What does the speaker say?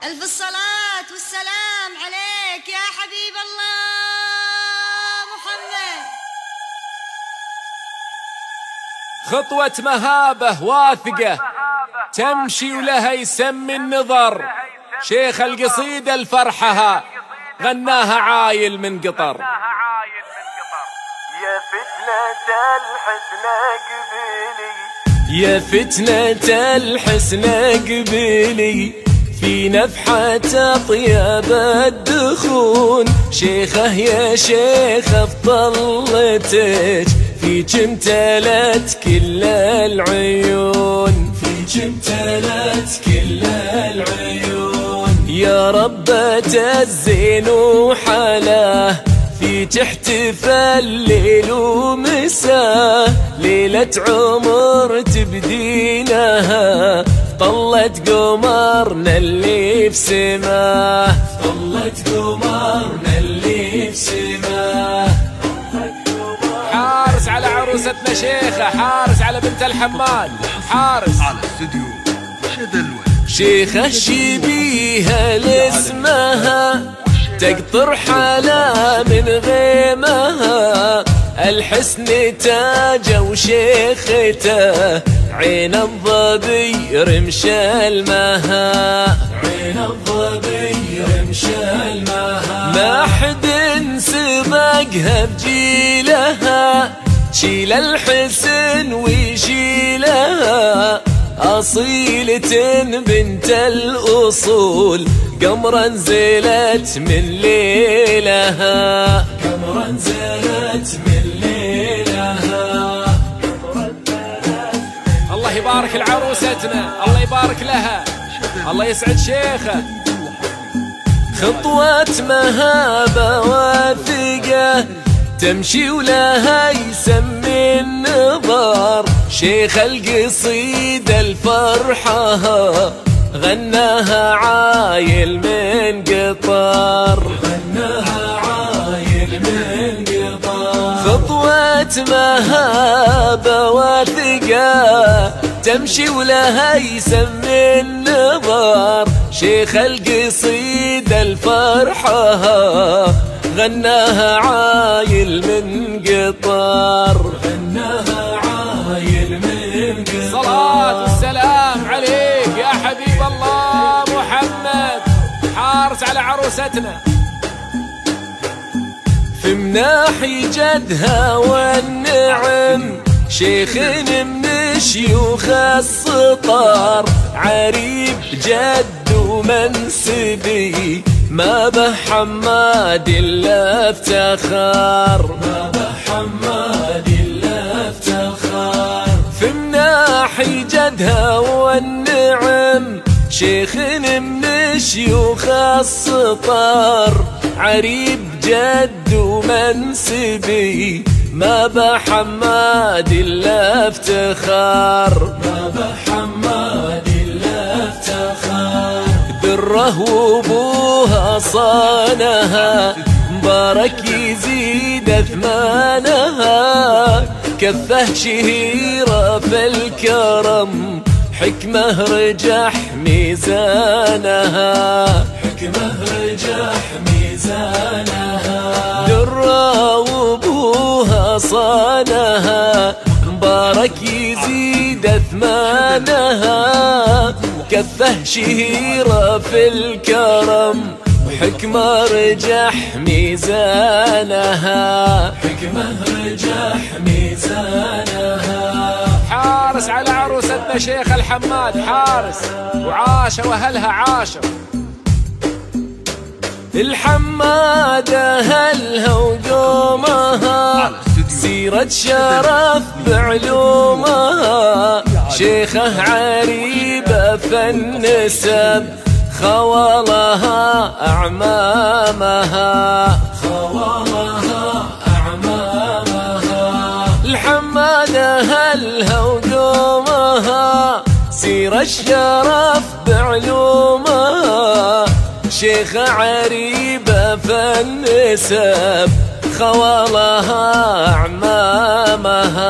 ألف الصلاة والسلام عليك يا حبيب الله محمد. خطوة مهابة واثقة تمشي ولها يسمي النظر، شيخ القصيدة الفرحها غناها عايل من قطر. يا فتنة الحسن قبلي، يا فتنة الحسن قبلي، في نفحة أطيب الدخون، شيخه يا شيخه بطلتك، فيك امتلت كل العيون، فيك امتلت كل العيون، يا ربة الزين وحلاه، فيك احتفل ليل ومساه، ليلة عمر تبدينها، طلت قمرنا اللي بسماه، طلت قمرنا اللي بسماه. حارس على عروستنا شيخة، حارس على بنت الحماد، حارس على استوديو شذلول. شيخة شبيهة لاسمها، تقطر حلا من غيمها، الحسن تاجه وشيخته، عين الظبي رمش المها، عين الظبي رمش المها، ما حد سبقها بجيلها، شيل الحسن ويشيلها، أصيلة بنت الأصول، قمرا نزلت من ليلها، قمرا نزلت من ليلها. الله يبارك لعروستنا، الله يبارك لها، الله يسعد شيخه. خطوة مهابة واثقة تمشي ولها يسمي النظر، شيخ القصيدة الفرحة غناها عايل من قطر، غناها عايل من قطر. خطوة مهابة واثقة تمشي ولها يسمي النظر، شيخ القصيدة الفرحة غناها عايل من قطر، غناها عايل من قطر. صلاة والسلام عليك يا حبيب الله محمد، حارس على عروستنا. في مناحي جدها والنعم، شيخ من شيوخ السطر، عريب جد ومنسبي، ما به حماد إلا افتخار، ما به حماد إلا افتخار. في مناحي جدها والنعم، شيخ من شيوخ السطر، عريب جد ومنسبي، ما به حماد إلا افتخار، ما به حماد إلا افتخار. دره وابوها صانها، مبارك يزيد اثمانها، كفه شهيرة في الكرم، حكمه رجح ميزانها، حكمه رجح ميزانها. دره وابوها صانها، مبارك يزيد اثمانها، كفه شهيرة في الكرم، وحكمة رجح ميزانها، حكمة رجح ميزانها. حارس على عروستنا شيخ الحماد، حارس وعاشة واهلها عاشوا. الحمادة اهلها وقومها، سيرة شرف بعلومها، شيخه عريبة فالنسب، خوالها أعمامها، خوالها أعمامها. الحمادة أهلها وقومها، سيرة الشرف بعلومها، شيخ عريبة فالنسب، خوالها أعمامها.